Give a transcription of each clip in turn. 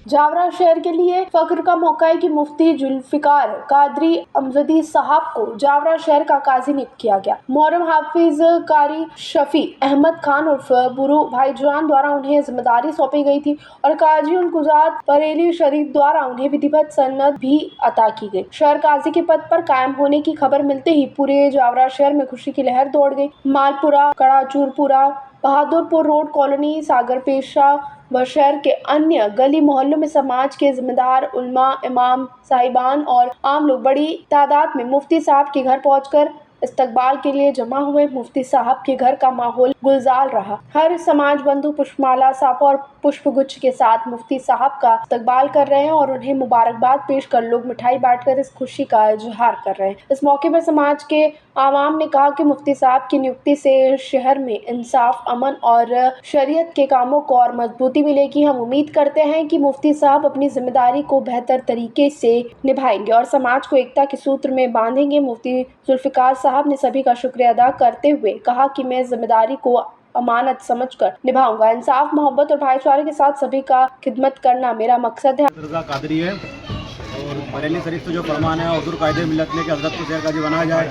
जावरा शहर के लिए फख्र का मौका है कि मुफ्ती जुल्फिकार कादरी अमजदी साहब को जावरा शहर का काजी नियुक्त किया गया। मोहर्रम हाफिज कारी शफी अहमद खान उर्फ बुरू भाईजान द्वारा उन्हें जिम्मेदारी सौंपी गई थी और काजी उनकुजात बरेली शरीफ द्वारा उन्हें विधिवत सनद भी अता की गई। शहर काजी के पद पर कायम होने की खबर मिलते ही पूरे जावरा शहर में खुशी की लहर दौड़ गई। मालपुरा, कड़ाचूरपुरा, बहादुरपुर रोड कॉलोनी, सागर पेशा व शहर के अन्य गली मोहल्लों में समाज के जिम्मेदार, उलमा, इमाम साहिबान और आम लोग बड़ी तादाद में मुफ्ती साहब के घर पहुंचकर इस्तकबाल के लिए जमा हुए। मुफ्ती साहब के घर का माहौल गुलजार रहा। हर समाज बंधु पुष्पमाला, साफा और पुष्पगुच्छ के साथ मुफ्ती साहब का इस्तकबाल कर रहे हैं और उन्हें मुबारकबाद पेश कर लोग मिठाई बांटकर इस खुशी का इजहार कर रहे हैं। इस मौके पर समाज के आवाम ने कहा कि मुफ्ती साहब की नियुक्ति से शहर में इंसाफ, अमन और शरीयत के कामों को और मजबूती मिलेगी। हम उम्मीद करते हैं कि मुफ्ती साहब अपनी जिम्मेदारी को बेहतर तरीके से निभाएंगे और समाज को एकता के सूत्र में बांधेंगे। मुफ्ती जुल्फिकार साहब ने सभी का शुक्रिया अदा करते हुए कहा कि मैं जिम्मेदारी को अमानत समझकर निभाऊंगा। इंसाफ, मोहब्बत और भाईचारे के साथ सभी का खिदमत करना मेरा मकसद है। कादरी है और बरेली शरीफ से जो फरमान है हुजूर कायदे मिल्लत ने कि हज़रत को शहर काजी बनाया जाए,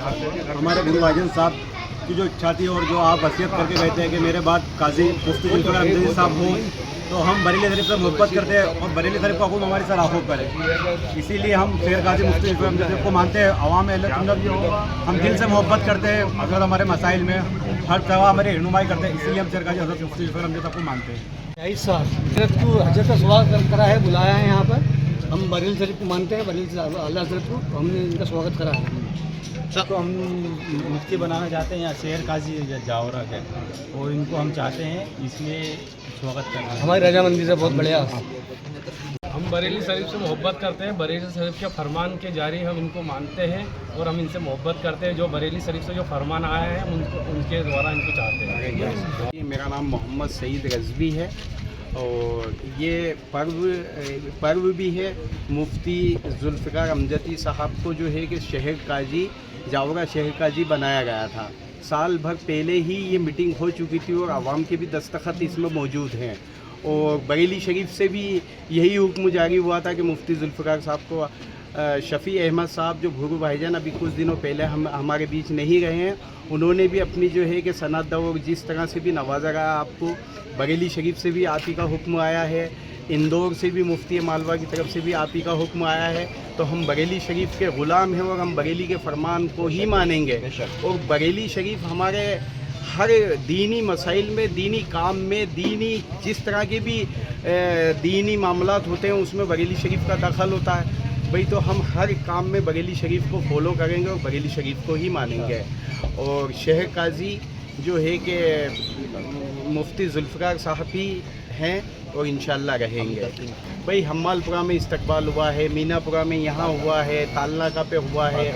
हमारे गुरु भाईजान साहब की जो इच्छा थी और जो आप वसीयत करके गए थे कि मेरे बाद काजी मुफ्ती जुल्फिकार अहमदी साहब हो, तो हम बरेली शरीफ से मोहब्बत करते हैं और बरेली शरीफ का हुक्म हमारी सर आंखों पर है। इसीलिए हम शहर काजी मुफ्ती जुल्फिकार अहमदी साहब को मानते हैं। अवाम अहले सुन्नत हम दिल से मोहब्बत करते हैं। अगर हमारे मसाइल में हर तरह हमारी रहनुमाई करते हैं, इसीलिए हम शहर काजी हज़रत मुफ्ती जुल्फिकार अहमदी साहब को मानते हैं। हजरत को हजरत का स्वागत करा है, बुलाया है यहाँ पर। हम बरेली शरीफ को मानते हैं, बरेली अल्लाह हजरत को, तो हमने इनका स्वागत करा है। तो हम मुफ्ती बनाना चाहते हैं यहाँ शहर काजी जावरा के, और इनको हम चाहते हैं, इसलिए स्वागत करना है। हमारी रजामंदी से बहुत बढ़िया। हम बरेली शरीफ से मोहब्बत करते हैं। बरेली शरीफ के फरमान के जारी हम इनको मानते हैं और हम इनसे मोहब्बत करते हैं। जो बरेली शरीफ से जो फरमान आया है उनके द्वारा इनको चाहते हैं। मेरा नाम मोहम्मद सईद रज़वी है और ये पर्व भी है। मुफ्ती जुल्फिकार अमजदी साहब को जो है कि शहर काजी जावरा शहर काजी बनाया गया था। साल भर पहले ही ये मीटिंग हो चुकी थी और आवाम के भी दस्तखत इसमें मौजूद हैं और बरेली शरीफ से भी यही हुक्म जारी हुआ था कि मुफ्ती जुल्फिकार साहब को शफ़ी अहमद साहब जो भूरू भाईजान अभी कुछ दिनों पहले हमारे बीच नहीं रहे हैं, उन्होंने भी अपनी जो है कि सनद और जिस तरह से भी नवाजा गया आपको। बरेली शरीफ से भी आप ही का हुक्म आया है, इंदौर से भी मुफ्ती मालवा की तरफ से भी आप ही का हुक्म आया है। तो हम बरेली शरीफ के ग़ुलाम हैं और हम बरेली के फरमान को ही मानेंगे। और बरेली शरीफ हमारे हर दीनी मसाइल में, दीनी काम में, दीनी जिस तरह के भी दीनी मामलात होते हैं उसमें बरेली शरीफ का दखल होता है भाई। तो हम हर काम में बरेली शरीफ को फॉलो करेंगे और बरेली शरीफ को ही मानेंगे। और शहर काजी जो है कि मुफ्ती जुल्फिकार साहब ही हैं और इंशाअल्लाह रहेंगे। भाई हम्मालपुरा में इस्तकबाल हुआ है, मीनापुरा में यहाँ हुआ है, तालनाका पे हुआ है,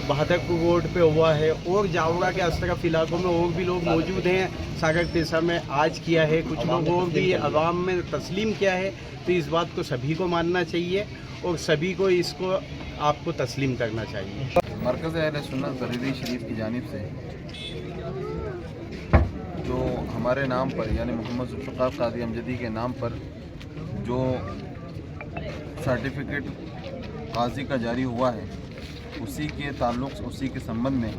बहादुरपुर रोड पे हुआ है और जावरा के असतरफ इलाकों में और भी लोग मौजूद हैं। सागर पेशा में आज किया है, कुछ लोग और भी अवाम में तस्लीम किया है। तो इस बात को सभी को मानना चाहिए और सभी को इसको आपको तस्लीम करना चाहिए। मरकज़ अहले सुन्नत बरेली शरीफ की जानिब से जो हमारे नाम पर यानी मोहम्मद जुल्फिकार कादरी अमजदी के नाम पर जो सर्टिफिकेट काजी का जारी हुआ है, उसी के ताल्लुक़ से, उसी के संबंध में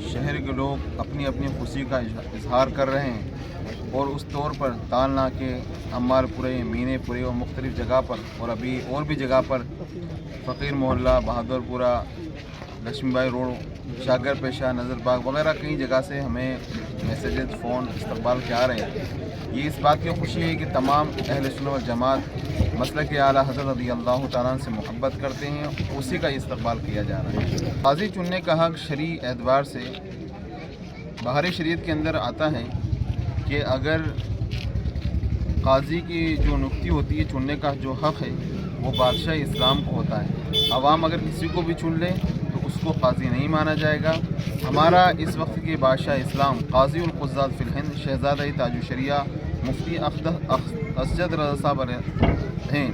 शहर के लोग अपनी अपनी खुशी का इजहार कर रहे हैं। और उस तौर पर तालनाके, अम्मारपुरे, मीनेपुरे और मुख्तलिफ़ जगह पर और अभी और भी जगह पर फ़कीर मोहल्ला, बहादुरपुरा, लक्ष्मीबाई रोड, सागर पेशा, नज़रबाग वगैरह कई जगह से हमें मैसेजेस, फ़ोन इस्तकबाल के आ रहे हैं। ये इस बात की खुशी है कि तमाम अहले सुन्नत वल जमात मसलक आला हज़रत रज़ियल्लाहु तआला से मोहब्बत करते हैं, उसी का इस्तकबाल किया जा रहा है। काज़ी चुनने का हक़ शरई एतबार से बाहरी शरीयत के अंदर आता है कि अगर काजी की जो नियुक्ति होती है, चुनने का जो हक़ है वो बादशाह इस्लाम को होता है। अवाम अगर किसी को भी चुन ले तो उसको काजी नहीं माना जाएगा। हमारा इस वक्त के बादशाह इस्लाम काजी उल क़ुज़्ज़ात फ़िल हिंद शहज़ादा ताजु शरिया मुफ्ती असजद रज़ा साहब हैं,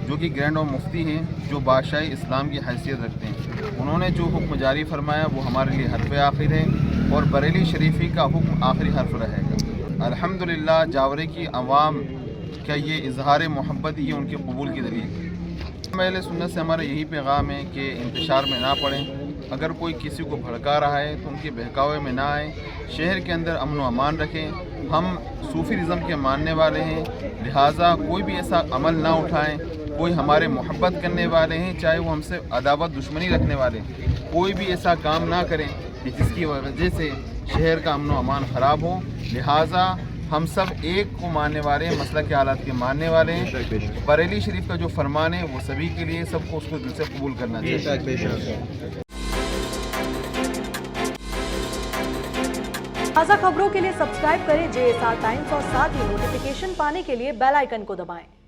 जो कि ग्रैंड और मुफ्ती हैं, जो बादशाह इस्लाम की हैसियत रखते हैं। उन्होंने जो हुक्म जारी फरमाया वो हमारे लिए हर्फ़ आखिर है और बरेली शरीफ़ी का हुक्म आखिरी हर्फ रहेगा। अल्हम्दुलिल्लाह जावरे की अवाम क्या ये इजहार मोहब्बत ही है उनके कबूल की दलील? अहले सुन्नत से हमारा यही पैगाम है कि इंतशार में ना पड़ें। अगर कोई किसी को भड़का रहा है तो उनके बहकावे में ना आए। शहर के अंदर अमन व अमान रखें। हम सूफीज़म के मानने वाले हैं, लिहाजा कोई भी ऐसा अमल ना उठाएं। कोई हमारे मोहब्बत करने वाले हैं, चाहे वो हमसे अदावत दुश्मनी रखने वाले हैं, कोई भी ऐसा काम ना करें कि जिसकी वजह से शहर का अमन व अमान ख़राब हो। लिहाजा हम सब एक को मानने वाले हैं, मसला के हालात के मानने वाले हैं। बरेली शरीफ का जो फरमान है वो सभी के लिए, सबको उसको दिल से कबूल करना चाहिए। ताज़ा खबरों के लिए सब्सक्राइब करें JSR टाइम्स और साथ ही नोटिफिकेशन पाने के लिए बेल आइकन को दबाएं।